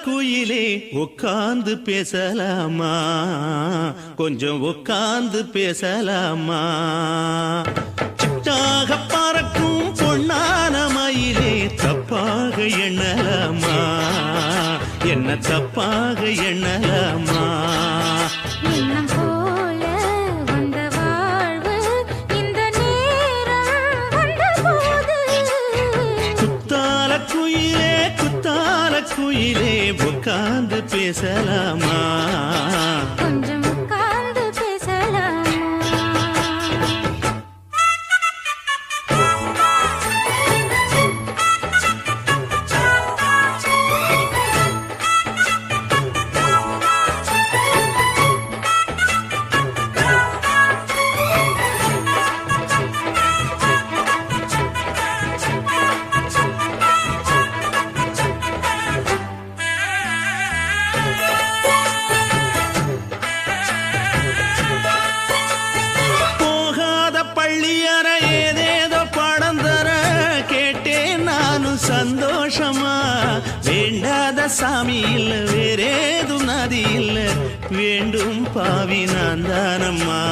குயிலே உட்கார்ந்து பேசலாமா, கொஞ்சம் உட்கார்ந்து பேசலாமா. சிட்டாக பறக்கும் பொன்னான மயிலே தப்பாக எண்ணலாமா, என்ன தப்பாக எண்ணலாமா. குயிலே உட்கார்ந்து பேசலாமா, கொஞ்சம் உட்கார்ந்து பேசலாமா. சந்தோஷமா வேண்டாத சாமி இல்ல, வேறேது நதி இல்ல, வேண்டும் பாவி நான் தானம்மா.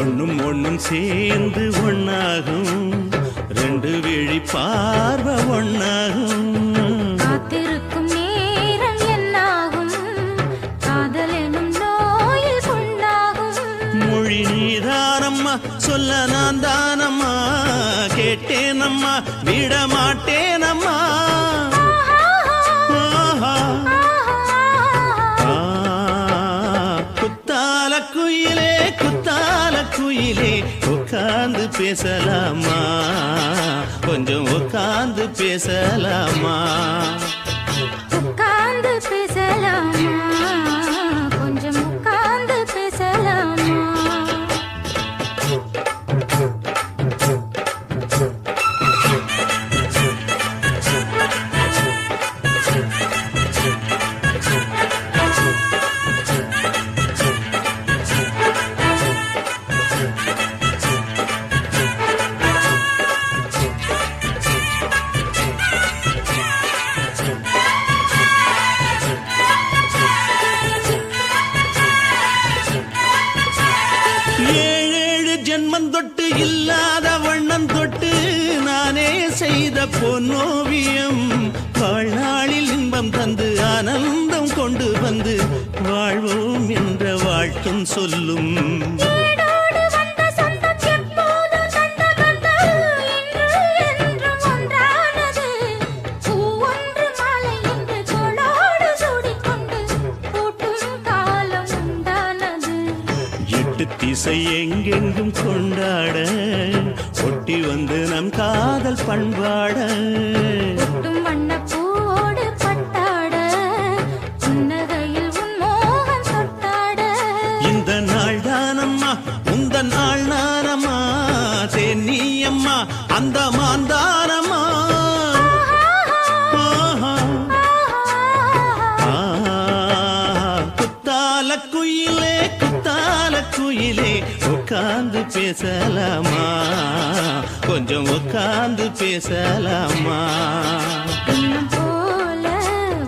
ஒண்ணும் ஒண்ணும் சேர்ந்து ஒன்னாகும், ரெண்டு விழி பார்வை ஒன்னாகும். காத்திருக்கும் நேரம் என்னாகும், காதல் எனும் நோயில் புண்ணாகும். மொழி நீதானம்மா, சொல்ல நான் தானம்மா, கேட்டேனம்மா விட மாட்டேனம்மா. குத்தால குயிலே குத்தால குயிலே உட்கார்ந்து பேசலாமா, கொஞ்சம் உட்கார்ந்து பேசலாமா. உட்கார்ந்து பேசலாமா, கொஞ்சம் உட்கார்ந்து பேசலாமா. ஏழேழு ஜென்மம் தொட்டு இல்லாத வண்ணம் தொட்டு நானே செய்த பொன்னோவியம், வாழ்நாளில் இன்பம் தந்து ஆனந்தம் கொண்டு வந்து வாழ்வோம் என்ற வாழ்த்தும் சொல்லும். திசை எங்கெங்கும் கொண்டாட ஒட்டி வந்து நம் காதல் பண்பாட, வண்ணப்பூவோடு பட்டாட புன்னகையில் உன் மோகம் தொட்டாட. இந்த நாள் தானம்மா உந்த நாள் நானம்மா, தென்னியம்மா அந்த மாந்தானம்மா. குத்தால குயிலே குத்தால குயிலே உட்கார்ந்து பேசலாமா, கொஞ்சம் உட்கார்ந்து பேசலாமா. போல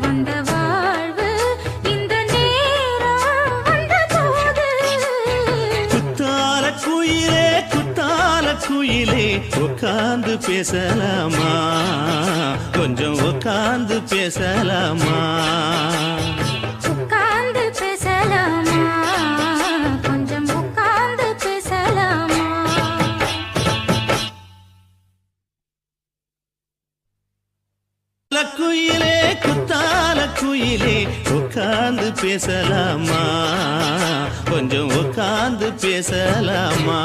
வந்த வாழ்வு இந்த நேரம் வந்த போது. குத்தால குயிலே குத்தால குயிலே உட்கார்ந்து பேசலாமா, கொஞ்சம் உட்கார்ந்து பேசலாமா. உட்கார்ந்து பேசலாமா, கொஞ்சம் உட்கார்ந்து பேசலாமா. குயிலே குத்தால குயிலே உட்கார்ந்து பேசலாமா, கொஞ்சம் உட்கார்ந்து பேசலாமா.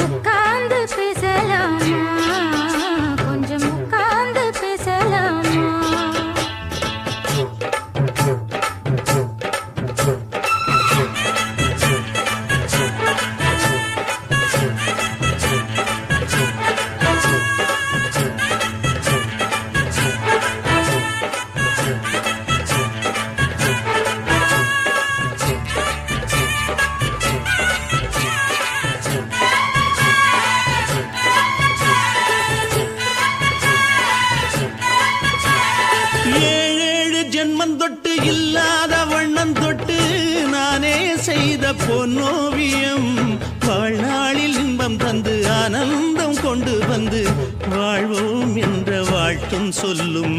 உட்கார்ந்து பேசலாமா, கொஞ்சம் உட்கார்ந்து பேசலாமா. மனம் சொல்லும்.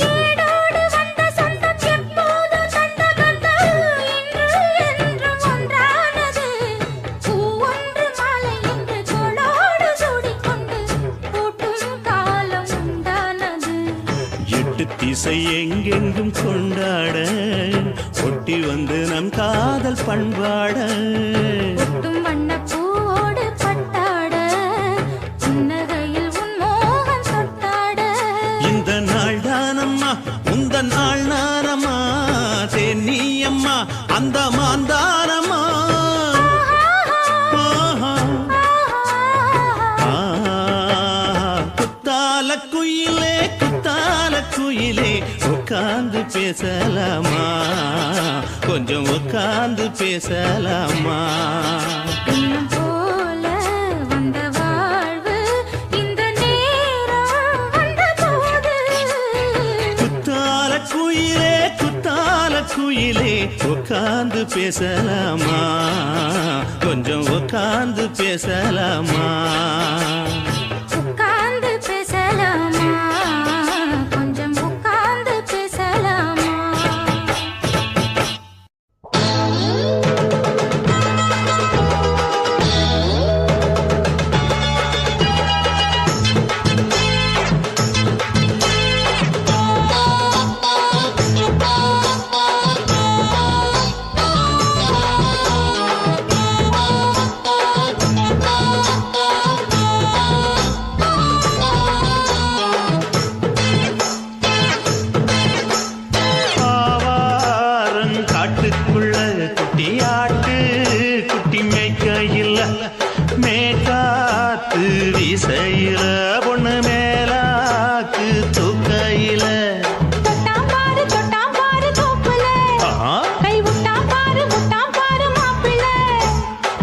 ஏடோடு வந்த சொந்தம் எப்போதும் தந்த பந்தம் இன்று என்றும் ஒன்றானது. பூ ஒன்று மாலை என்று தோளோடு சூடிக்கொண்டு பூட்டும் காலம் உண்டானது. எட்டு திசை எங்கெங்கும் கொண்டாட ஒட்டி வந்து நம் காதல் பண்பாட. ஒட்டும் வண்ணப் பூவோடு பட்டாட புன்னகையில் உன் மோகம் தொட்டாட. இந்த நாள் தானம்மா உந்த நாள் நானம்மா தேனியம்மா அந்த மாந்தானம்மா. குத்தால குயிலே குத்தால குயிலே உட்கார்ந்து பேசலாமா கொஞ்சம் உட்கார்ந்து பேசலாமா. இன்னும் போல வந்த வாழ்வு இந்த நேரம் வந்தபோது. குத்தால குயிலே குத்தால குயிலே உட்கார்ந்து பேசலாமா கொஞ்சம் உட்கார்ந்து பேசலாமா. உட்கார்ந்து பேசலாமா கொஞ்சம் உட்கார்ந்து பேசலாமா. காட்டுக்குள்ள குட்டியாட்டு குட்டி மேய்க்கையில் மேற்காத்து வீசையில பொண்ணு மேலாக்கு தூக்கையில. தொட்டாம் பாரு தோப்புல கை விட்டாம் பாரு மாப்பிள்ளை.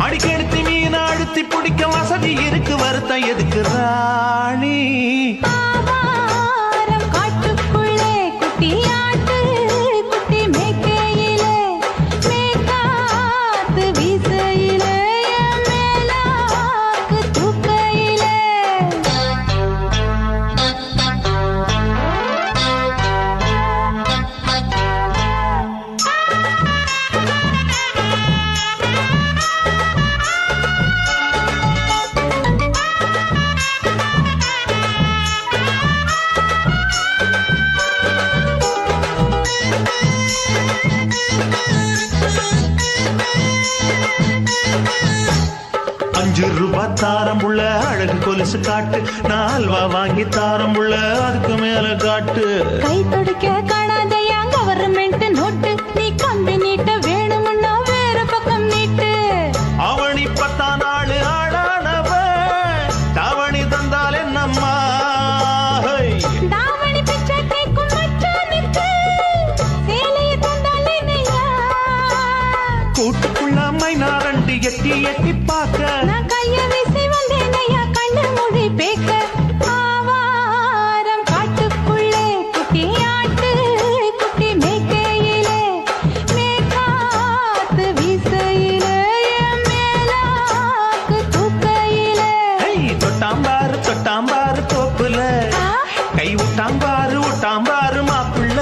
அடிக்கெடுத்து மீன் அழுத்தி பிடிக்க வசதி இருக்கு வருத்தம் எதுக்கு ராணி. ஆவாரம் காட்டுக்குள்ளே குட்டியாட்டு குட்டி மேய்க்கையிலே மேற்காத்து வீசையிலே மேலாக்கு தூக்கையிலே. ₹5 தாரம் உள்ள அழகு கொலுசு காட்டு நான் அல்வா வாங்கி தாரம் உள்ள அதுக்கு மேல காட்டு. கை தொடுக்க காணாதையா கவர்மெண்ட் நோட்டு நீ கம்பி நீட்ட வேணும்னா வேற பக்கம் நீட்டு. அவனி 10 நாள் ஆடானவ தாவணி தந்தால் என்னம்மா. தாவணி பிச்சை கேக்கும் மச்சானுக்கு சேலைய தந்தால் என்னையா. கூட்டுக்குள்ள மைனா ரெண்டு எட்டி எட்டி பார்க்க நான் கைய வீசி வந்தேனையா கண்ணு மொழி பேக்க. ஆவாரம் காட்டுக்குள்ளே குட்டியாட்டு குட்டி மேய்க்கையிலே மேற்காத்து வீசையிலே மேலாக்கு தூக்கையிலே. தொட்டாம்பாரு தோப்புல கை விட்டாம்பாரு மாப்பிள்ள.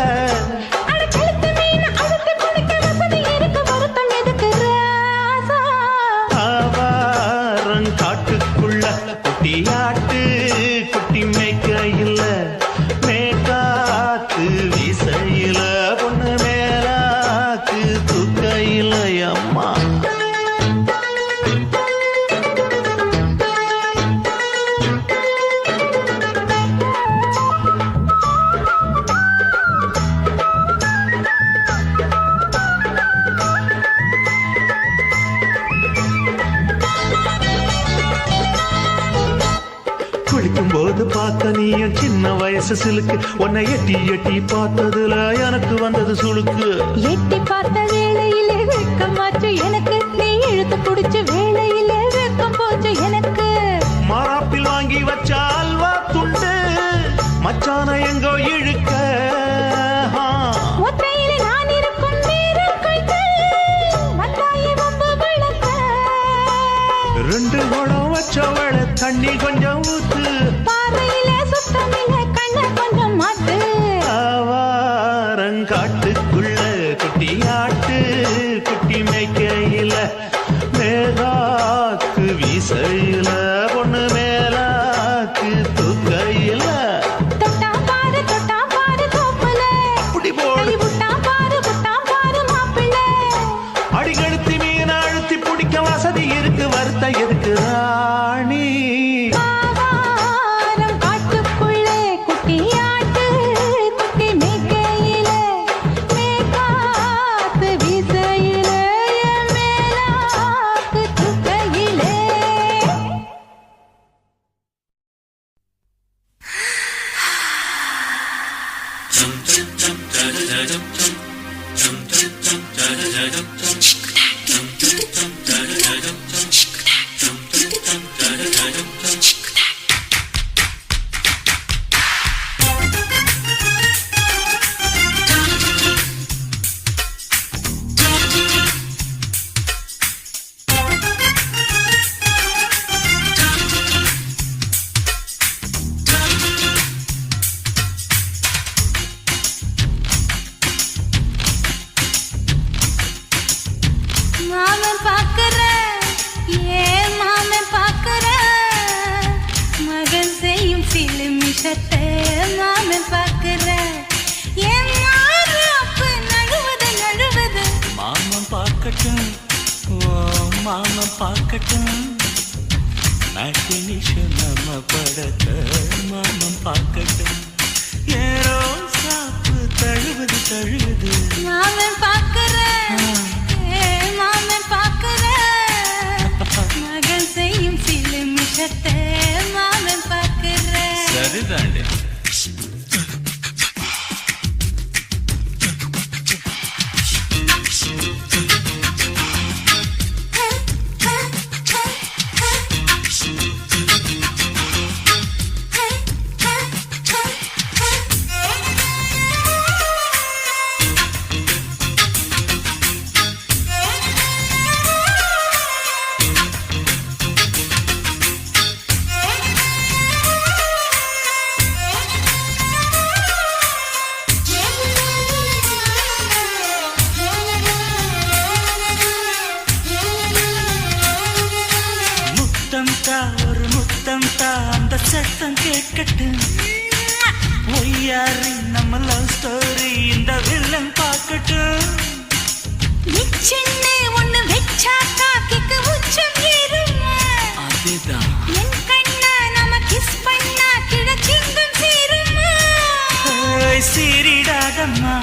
அட கழுத்து மீன் அழுத்து குடிக்க வசதி இருக்கு வருத்தம் எதுக்கு ராசா. ஆவாரம் காட்டுக்குள்ள குட்டியாட்டு குட்டி மேய்க்கையில் மேற்காத்து வீசையில பொண்ணு மேலாக்கு தூக்கையில அம்மா. குளிக்கும் போது பார்த்த நீயும் சின்ன வயசு சிலுக்கு உன்னை எட்டி எட்டி பார்த்ததுல எனக்கு வந்தது சுளுக்கு. எட்டி பார்த்த வேளையிலே வெட்கமாச்சு எனக்கு நீ இழுத்து புடிச்ச வேளையிலே வெட்கம் போச்சு எனக்கு. மாறாப்பில் வாங்கி வச்ச அல்வா துண்டு மச்சான எங்கோ இழுக்க. ஒத்தையிலே நான் இருக்கும் நேரம் கழித்து வந்தாயே வம்பு விளக்க. 2 குடம் வச்சவள தண்ணி கொஞ்சம் ஊத்து. பார்வையிலே சுத்தமில்லை கண்ண கொஞ்சம் வீசையில பொண்ணு மேலாக்கு தூக்கையில தொட்டா பாரு தோப்புல அப்படி போடு புட்டா பாரு மாப்பிள்ளை அடிகழுத்தி மீன் அழுத்தி பிடிக்க வசதி இருக்கு வருத்த எதுக்கு ராணி ஆவாரம் காட்டுக்குள்ளே குட்டியாட்டு குட்டி மேய்க்கையில மேய்காத்து வீசையில என் மேலாக்கு தூக்கையிலே மாமன் பாக்குற ஏன் மாமன் பாக்குற மகன் செய்யும் சிலுமிஷத்தை மாமன் பாக்குற ஏன் மாறாப்பு நழுவது மாமன் பார்க்கட்டும் ஓ மாமன் பார்க்கட்டும் மேட்டினிஷன் நம்ம படத்த மாமன் பார்க்கட்டும் ஏரோ சாப்பு தழுவுது மாமன் பாக்குற ஏன் மாமன் பாக்குற மகன் செய்யும் சிலுமிஷத்தை மாமன் பாக்குற சரிதாண்டே ஒரு முத்தம் தா அந்த சத்தம் கேட்கட்டும் ஒய்யாரி நம்ம லவ் ஸ்டோரி இந்த வில்லன் பார்க்கட்டும் நிச்சன்னு ஒண்ணு வெச்சாக்கா கிக்கு உச்சம் ஏறுமா அதுதான் என் கண்ணா நம்ம கிஸ் பண்ணா கிழச்சிங்கும் சீருமா சீரிடாதம்மா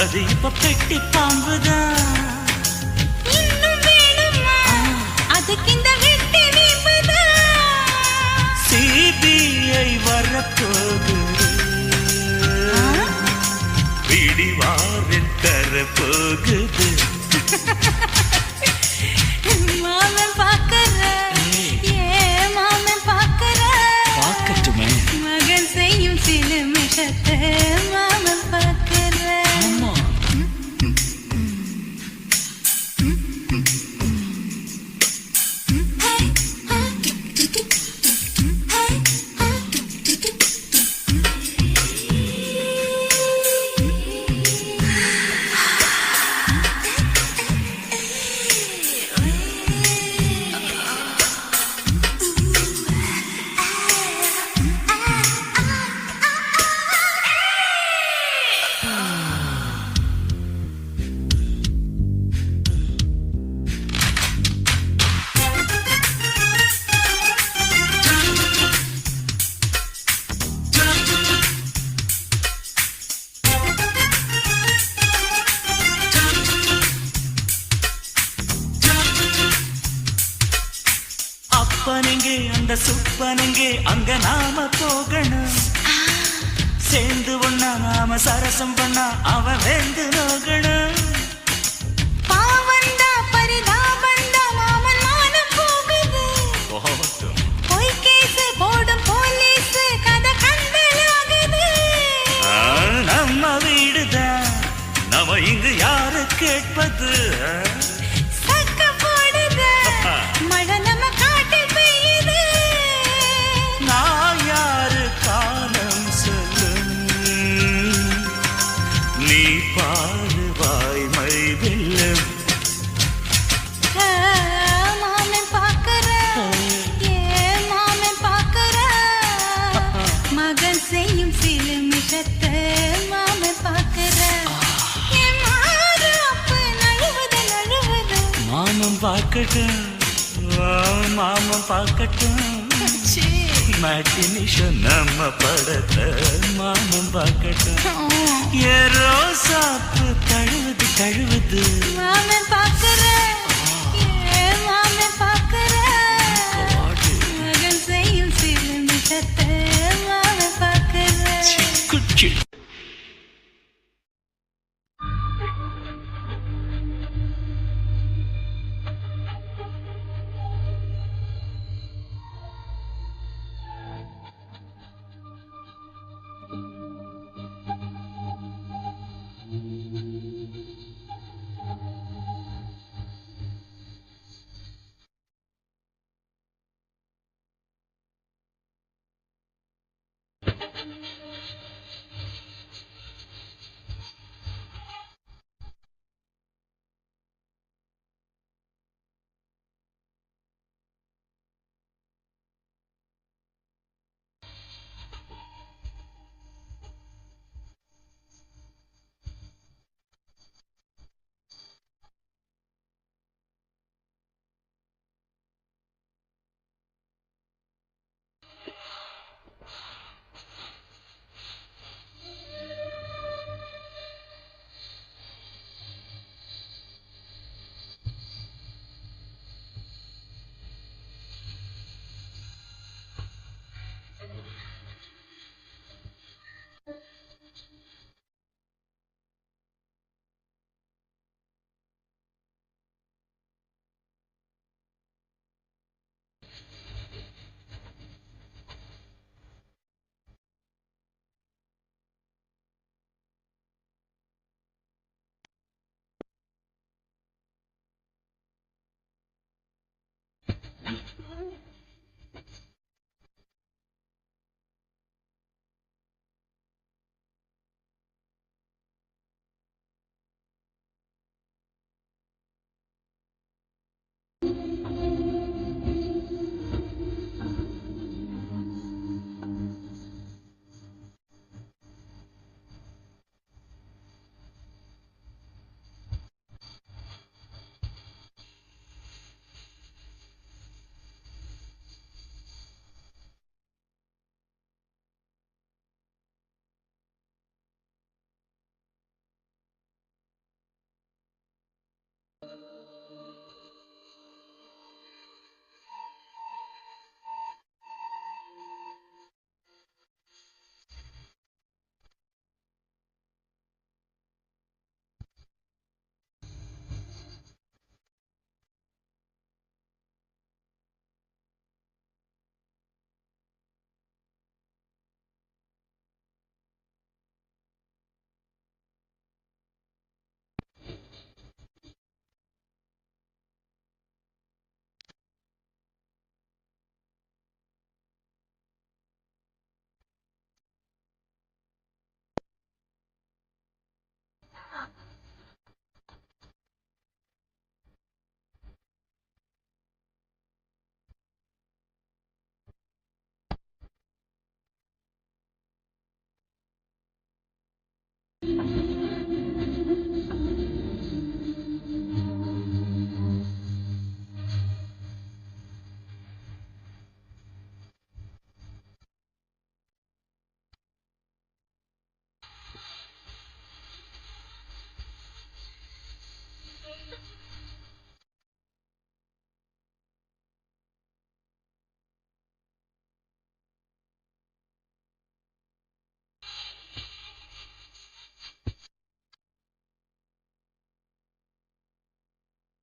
அது இப்ப பெட்டி பாம்புதான் இன்னும் வேணுமா அதுக்கு இந்த வெட்டி வீம்புதான் சிபிஐ வரப்போகுது பிடிவாரில் தரப்போகுது மாமன் பாக்குற ஏன் மாமன் பாக்குற பார்க்கட்டுமே மகன் செய்யும் சிலுமிஷத்தை மாமன் பாக்குற ஆமா அப்பனெங்கே அந்த சுப்பனெங்கே அங்க நாம போகணும் சேர்ந்து ஒண்ணா நாம சரசம் பண்ணா அவன் வெந்து நோகணும் பாவந்தா பரிதாபந்தா மாமன் மானம் போகுது பொய் கேஸ் போடும் போலீஸ் கதை கண்டலாகுது நம்ம வீடுதான் நம்ம இங்கு யாரு கேட்பது சக்க போடுது மழை நம்ம காட்டில் பெய்யுது நான் யாரு காலம் சொல்லும் நீ பாடுவாய் பார்க்கட்டும் மாமன் பார்க்கட்டும் மேட்டினிஷ நம்ம படத்தை மாமன் பார்க்கட்டும் ஏரோ சாப்பு தழுவுது தழுவுது மாமன் பார்க்கிறேன் மாமன் பார்க்கிறேன் மகன் செய்யும் சிறுமிஷத்தை மாமன் பார்க்கிறேன் குச்சி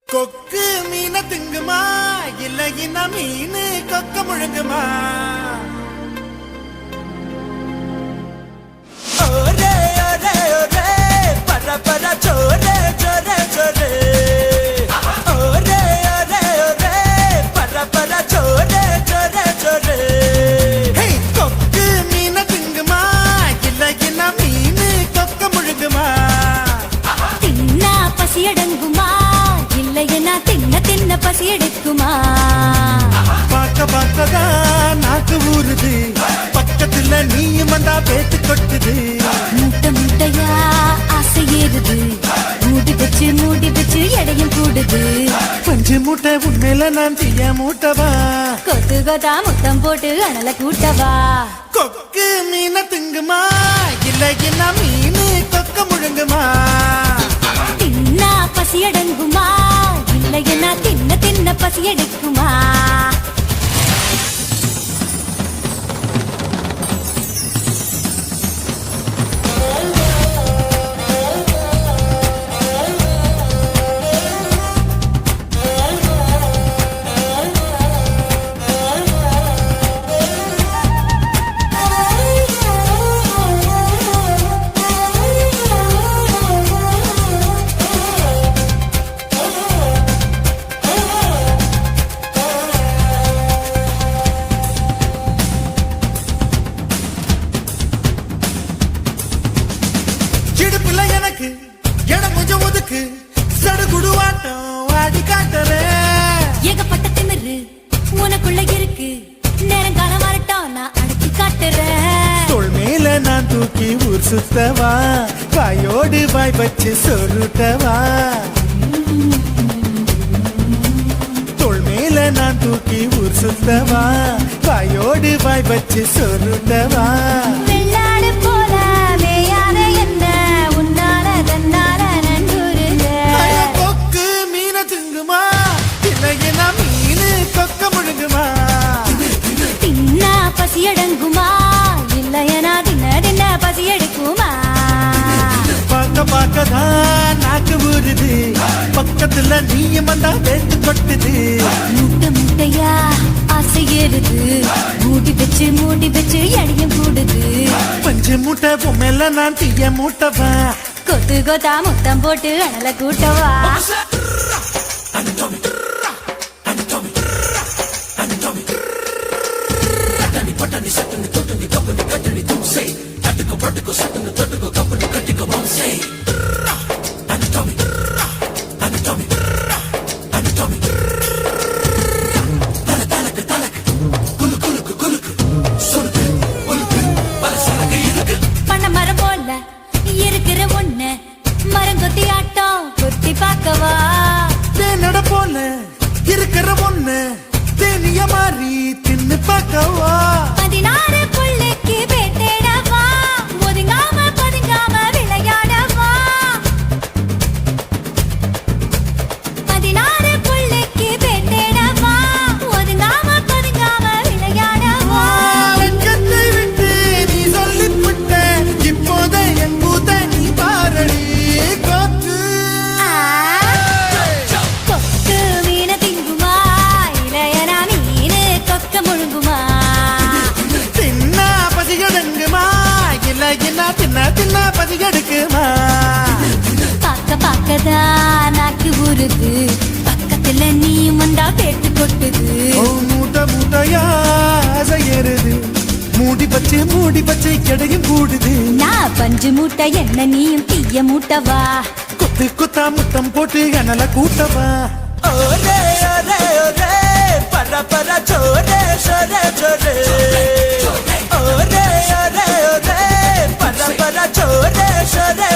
கொக்கு மீன திங்குமா இல்ல இன மீனு கொக்க முழுங்குமா ஒரே ஒரே ஒரே பர பர சோரே சோரே சோரே ஒரே ஒரே ஒரே பர பர சோரே சோரே சோரே கொக்கு மீன திங்குமா இல்ல இன மீனு கொக்க முழுங்குமா தின்னா பசியடங்குமா இல்லையனா தின்ன தின்ன பசி எடுக்குமா பார்க்க பார்த்ததா நாக்கு ஊறுது பக்கத்துல நீயும் வந்தா பேத்து கொட்டுது முட்டை முட்டையா ஆசை ஏறுது மூடி வச்சு எடையும் கூடுது கொஞ்ச பஞ்சு மூட்டை உண்மையில நான் தீய மூட்டவா கொத்து கொத்தா முத்தம் போட்டு அனல கூட்டவா கொக்கு மீன திங்குமா இல்ல என்ன மீன் கொக்க முழுங்குமா தின்னா பசி அடங்குமா இல்லை என்ன தின்ன தின்ன பசி எடுக்குமா சிடுப்புல எனக்கு இடம் கொஞ்சம் ஒதுக்கு சடுகுடுவாட்டம் ஆடி காட்டுறேன் ஏகப்பட்ட திமிரு உனக்குள்ள இருக்கு நேரங்காலம் வரட்டும் நான் அடக்கி காட்டுறேன் தோள் மேல நான் தூக்கி ஊர் சுத்தவா வாயோடு வாய் வச்சு சொருட்டவா தோள் மேல நான் தூக்கி ஊர் சுத்தவா வாயோடு வாய் வச்சு சொருட்டவா வெள்ளாடு போல மேயாத என்ன உன்னால தன்னால நன்றுருங்க கொக்கு மீன திங்குமா இல்லையா மீன் கொக்க முழுங்குமா தின்னா பசி அடங்குமா இல்லையனா தின்ன தின்ன பசி எடுக்குமா பார்க்க பார்க்கதான் நாக்கு ஊறுது பக்கத்துல நீயும் வந்தா வேட்டு கொட்டுது முட்டை முட்டையா ஆசை ஏறுது மூடி வச்சு எடையும் கூடுது பஞ்சு மூட்டை பொம்மையில நான் தீய மூட்டவா கொத்து கொத்தா முத்தம் போட்டு அனல கூட்டவா பண்ண மரம் போல இருக்கிற ஒண்ணு மரங்கொத்தி ஆட்டம் கொத்தி பார்க்கவா தேனட போல இருக்கிற ஒண்ணு தேனிய மாறி தின்னு பார்க்கவா 16 புள்ளைக்கு பேட்டேடவா ஒதுங்காம பதுங்காம விளையாடவா 16 புள்ளைக்கு பேட்டேடவா ஒதுங்காம பதுங்காம விளையாடவா வெட்கத்தை விட்டு நீ சொல்லிவிட்ட இப்போதே என் கூத்த நீ பாரடி கொக்கு கொக்கு மீன திங்குமா இளையனா மீனு கொக்க முழுங்குமா தின்னா பசி எடுங்குமா இல்ல என்ன தின்ன பசி எடுக்குமா பார்க்கதான் நாக்கு ஊறுது பக்கத்துல நீயும் வந்தா பேட்டு கொட்டுது ஓ மூட்டை மூட்டையா ஆசையறுது மூடி பச்சை கிடையும் கூடுது நான் பஞ்சு மூட்டை என்ன நீயும் தீய மூட்டவா கொத்து கொத்தா முத்தம் போட்டு அனல கூட்டவா ஓரே ஓரே ஓரே பர பர சோரே சோரே சோரே ஓரே ஓரே ஓரே பர பர சோரே சோரே